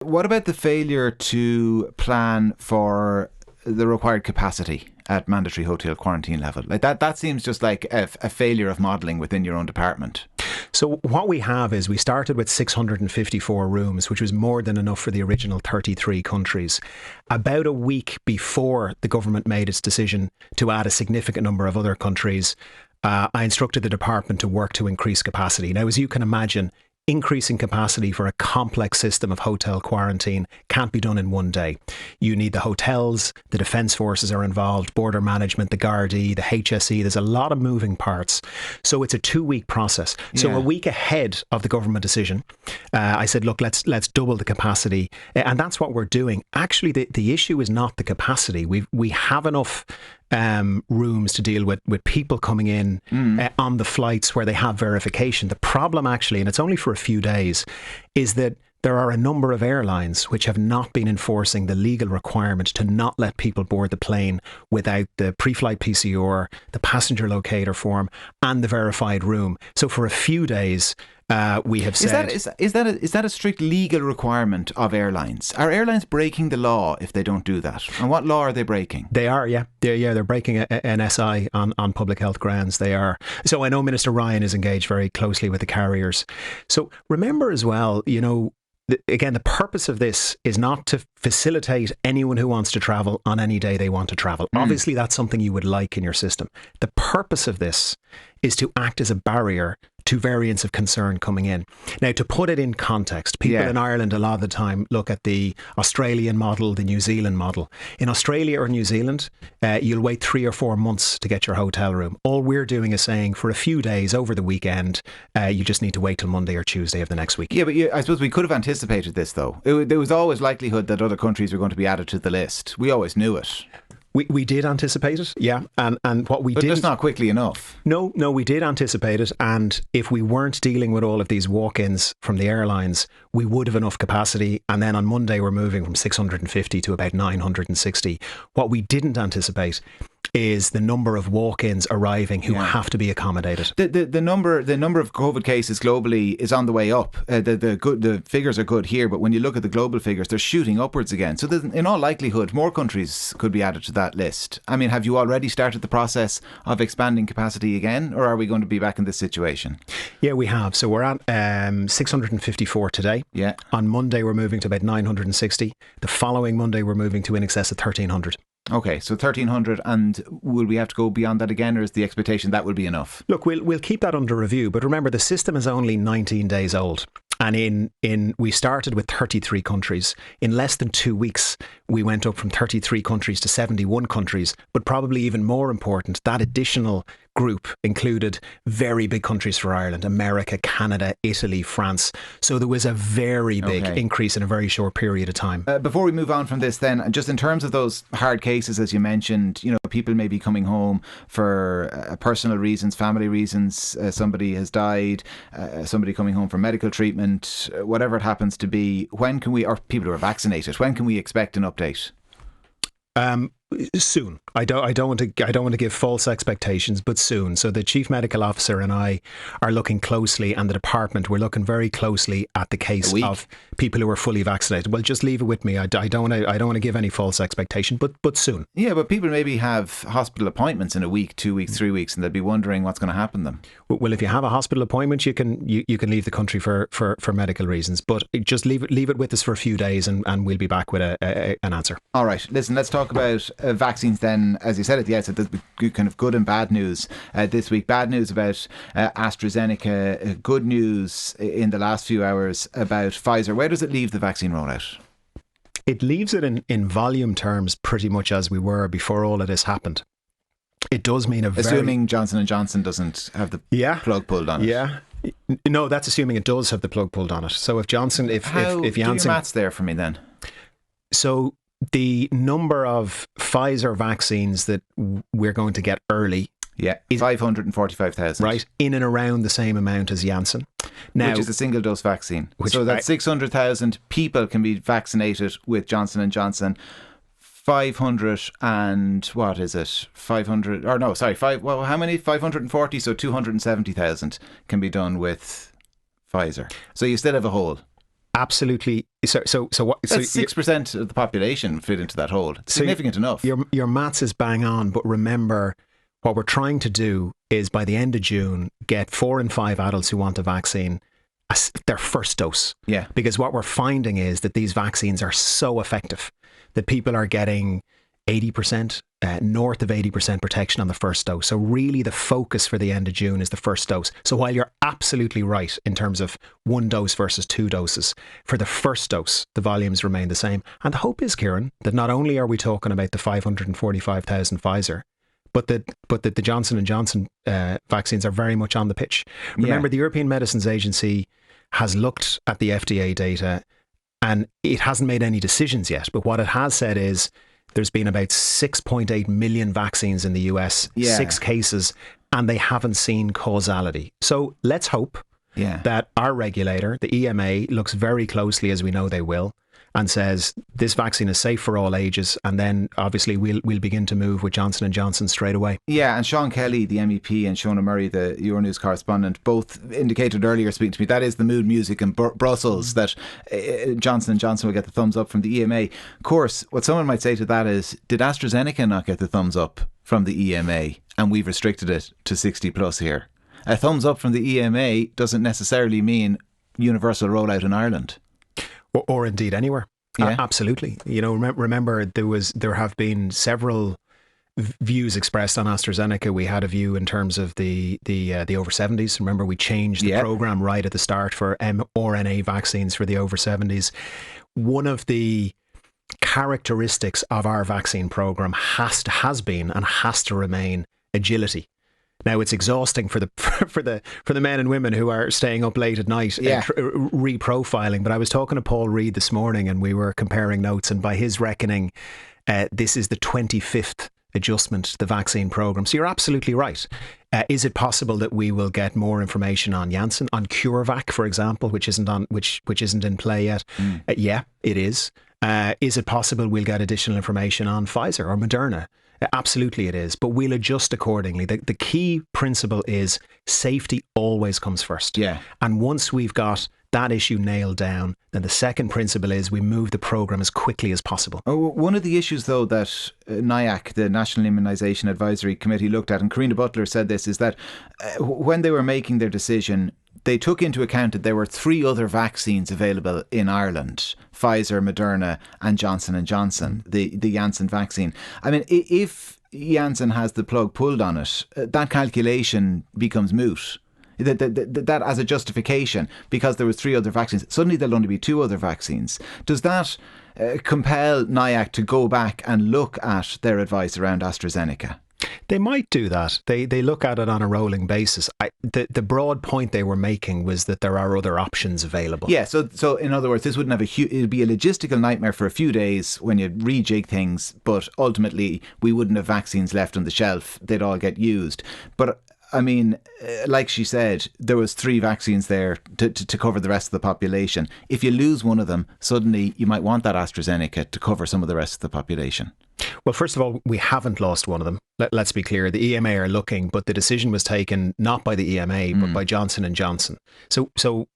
What about the failure to plan for the required capacity at mandatory hotel quarantine level? Like that seems just like a failure of modelling within your own department. So what we have is we started with 654 rooms, which was more than enough for the original 33 countries. About a week before the government made its decision to add a significant number of other countries, I instructed the department to work to increase capacity. Now, as you can imagine, increasing capacity for a complex system of hotel quarantine can't be done in one day. You need the hotels, the defence forces are involved, border management, the Gardaí, the HSE. There's a lot of moving parts. So it's a 2-week process. So a week ahead of the government decision, I said, look, let's double the capacity. And that's what we're doing. Actually, the issue is not the capacity. We have enough rooms to deal with people coming in on the flights where they have verification. The problem actually, and it's only for a few days, is that there are a number of airlines which have not been enforcing the legal requirement to not let people board the plane without the pre-flight PCR, the passenger locator form and the verified room. So for a few days, we have said... Is that a strict legal requirement of airlines? Are airlines breaking the law if they don't do that? And what law are they breaking? They are, yeah. They're breaking an SI on public health grounds. They are. So I know Minister Ryan is engaged very closely with the carriers. So remember as well, again, the purpose of this is not to facilitate anyone who wants to travel on any day they want to travel. Obviously, that's something you would like in your system. The purpose of this is to act as a barrier to variants of concern coming in. Now, to put it in context, people in Ireland a lot of the time look at the Australian model, the New Zealand model. In Australia or New Zealand, you'll wait 3 or 4 months to get your hotel room. All we're doing is saying for a few days over the weekend, you just need to wait till Monday or Tuesday of the next week. Yeah, but I suppose we could have anticipated this, though. There was always likelihood that other countries were going to be added to the list. We always knew it. We did anticipate it, yeah, and what we did, but just not quickly enough. No, we did anticipate it, and if we weren't dealing with all of these walk-ins from the airlines, we would have enough capacity. And then on Monday, we're moving from 650 to about 960. What we didn't anticipate is the number of walk-ins arriving who have to be accommodated. The number of COVID cases globally is on the way up. The figures are good here, but when you look at the global figures, they're shooting upwards again. So in all likelihood, more countries could be added to that list. I mean, have you already started the process of expanding capacity again, or are we going to be back in this situation? Yeah, we have. So we're at 654 today. Yeah. On Monday, we're moving to about 960. The following Monday, we're moving to in excess of 1,300. Okay, so 1,300, and will we have to go beyond that again, or is the expectation that will be enough? Look, we'll keep that under review, but remember the system is only 19 days old. And we started with 33 countries. In less than 2 weeks, we went up from 33 countries to 71 countries. But probably even more important, that additional group included very big countries for Ireland: America, Canada, Italy, France. So there was a very big increase in a very short period of time. Before we move on from this then, just in terms of those hard cases, as you mentioned, people may be coming home for personal reasons, family reasons, somebody has died, somebody coming home for medical treatment, whatever it happens to be. When can we, or people who are vaccinated, when can we expect an update? Soon. I don't want to give false expectations, but soon. So the Chief Medical Officer and I are looking closely, and the department, we're looking very closely at the case of people who are fully vaccinated. Well, just leave it with me. I don't want to give any false expectation, but soon. Yeah, but people maybe have hospital appointments in a week, 2 weeks, 3 weeks, and they'll be wondering what's going to happen to them. Well, if you have a hospital appointment, you can leave the country for medical reasons, but just leave it with us for a few days, and we'll be back with an answer. All right. Listen, let's talk about vaccines then. As you said at the outset, there's kind of good and bad news this week. Bad news about AstraZeneca, good news in the last few hours about Pfizer. Where does it leave the vaccine rollout? It leaves it in volume terms pretty much as we were before all of this happened. It does mean assuming Johnson & Johnson doesn't have the plug pulled on it. Yeah. No, that's assuming it does have the plug pulled on it. So if Johnson, if Janssen, do your maths there for me then. So the number of Pfizer vaccines that we're going to get early, is 545,000, right, in and around the same amount as Janssen. Now, which is a single dose vaccine. So that 600,000 people can be vaccinated with Johnson & Johnson. 500 and what is it? 500 or no, sorry, how many? 540, so 270,000 can be done with Pfizer. So you still have a hole. Absolutely. So what? That's 6% of the population fit into that hole. It's significant enough. Your maths is bang on, but remember, what we're trying to do is by the end of June get 4 in 5 adults who want a vaccine their first dose. Yeah. Because what we're finding is that these vaccines are so effective that people are getting 80%, north of 80% protection on the first dose. So really the focus for the end of June is the first dose. So while you're absolutely right in terms of 1 dose versus 2 doses, for the first dose, the volumes remain the same. And the hope is, Kieran, that not only are we talking about the 545,000 Pfizer, but that the Johnson & Johnson vaccines are very much on the pitch. Remember, the European Medicines Agency has looked at the FDA data and it hasn't made any decisions yet. But what it has said is there's been about 6.8 million vaccines in the US, 6 cases, and they haven't seen causality. So let's hope that our regulator, the EMA, looks very closely, as we know they will, and says this vaccine is safe for all ages, and then obviously we'll begin to move with Johnson & Johnson straight away. Yeah, and Sean Kelly, the MEP, and Shona Murray, the Euronews correspondent, both indicated earlier speaking to me that is the mood music in Brussels, that Johnson & Johnson will get the thumbs up from the EMA. Of course, what someone might say to that is, did AstraZeneca not get the thumbs up from the EMA and we've restricted it to 60 plus here? A thumbs up from the EMA doesn't necessarily mean universal rollout in Ireland. Or indeed anywhere. Absolutely. You know, remember there have been several views expressed on AstraZeneca. We had a view in terms of the over 70s. Remember, we changed the program right at the start for mRNA vaccines for the over 70s. One of the characteristics of our vaccine program has been and has to remain agility. Now, it's exhausting for the men and women who are staying up late at night reprofiling. But I was talking to Paul Reid this morning and we were comparing notes, and by his reckoning, this is the 25th adjustment to the vaccine program. So you're absolutely right. Is it possible that we will get more information on Janssen, on CureVac, for example, which isn't in play yet? Yeah, it is. Is it possible we'll get additional information on Pfizer or Moderna? Absolutely it is, but we'll adjust accordingly. The key principle is safety always comes first. Yeah. And once we've got that issue nailed down, then the second principle is we move the programme as quickly as possible. One of the issues, though, that NIAC, the National Immunisation Advisory Committee, looked at, and Karina Butler said this, is that when they were making their decision, they took into account that there were 3 other vaccines available in Ireland: Pfizer, Moderna and Johnson & Johnson, the Janssen vaccine. I mean, if Janssen has the plug pulled on it, that calculation becomes moot. That as a justification, because there was 3 other vaccines, suddenly there'll only be 2 other vaccines. Does that compel NIAC to go back and look at their advice around AstraZeneca? They might do that. They look at it on a rolling basis. The broad point they were making was that there are other options available. Yeah, so in other words, this wouldn't have it'd be a logistical nightmare for a few days when you rejig things, but ultimately we wouldn't have vaccines left on the shelf. They'd all get used. But I mean, like she said, there was 3 vaccines there to cover the rest of the population. If you lose one of them, suddenly you might want that AstraZeneca to cover some of the rest of the population. Well, first of all, we haven't lost one of them. Let's be clear. The EMA are looking, but the decision was taken not by the EMA, but by Johnson & Johnson. So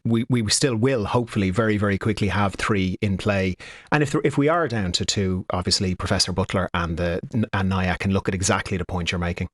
we still will hopefully very, very quickly have 3 in play. And if we are down to 2, obviously Professor Butler and NIAC can look at exactly the point you're making.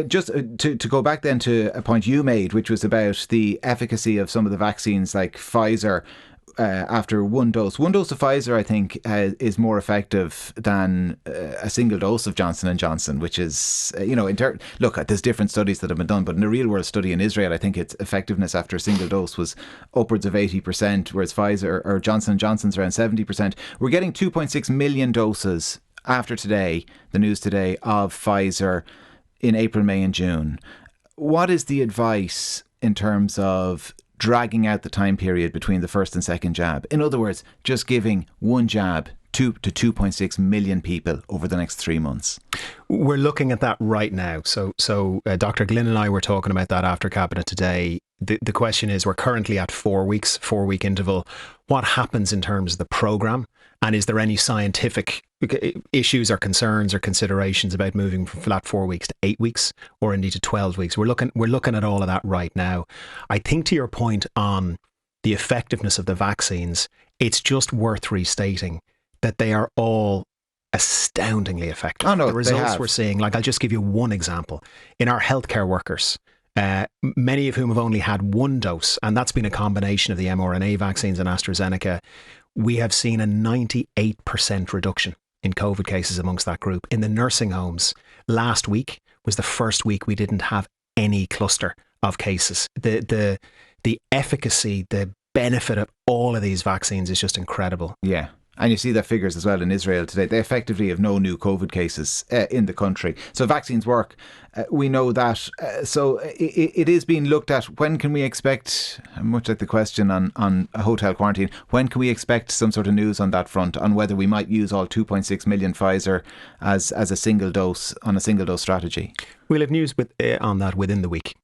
Just to go back then to a point you made, which was about the efficacy of some of the vaccines like Pfizer. After 1 dose. 1 dose of Pfizer, I think, is more effective than a single dose of Johnson & Johnson, which is, look, there's different studies that have been done, but in a real world study in Israel, I think its effectiveness after a single dose was upwards of 80%, whereas Pfizer or Johnson & Johnson's around 70%. We're getting 2.6 million doses after today, the news today, of Pfizer in April, May and June. What is the advice in terms of dragging out the time period between the first and second jab? In other words, just giving 1 jab to 2.6 million people over the next 3 months. We're looking at that right now. So Dr. Glynn and I were talking about that after Cabinet today. The question is, we're currently at 4 weeks, 4-week interval. What happens in terms of the programme? And is there any scientific issues or concerns or considerations about moving from that 4 weeks to 8 weeks or indeed to 12 weeks? We're looking at all of that right now. I think to your point on the effectiveness of the vaccines, it's just worth restating that they are all astoundingly effective. Oh, no, the results have. we're seeing, like I'll just give you one example. In our healthcare workers, many of whom have only had one dose, and that's been a combination of the mRNA vaccines and AstraZeneca, we have seen a 98% reduction in COVID cases amongst that group. In the nursing homes, last week was the first week we didn't have any cluster of cases. The efficacy, the benefit of all of these vaccines is just incredible. Yeah. And you see the figures as well in Israel today. They effectively have no new COVID cases in the country. So vaccines work. We know that. So it is being looked at. When can we expect, much like the question on a hotel quarantine, when can we expect some sort of news on that front, on whether we might use all 2.6 million Pfizer as a single dose, on a single dose strategy? We'll have news on that within the week.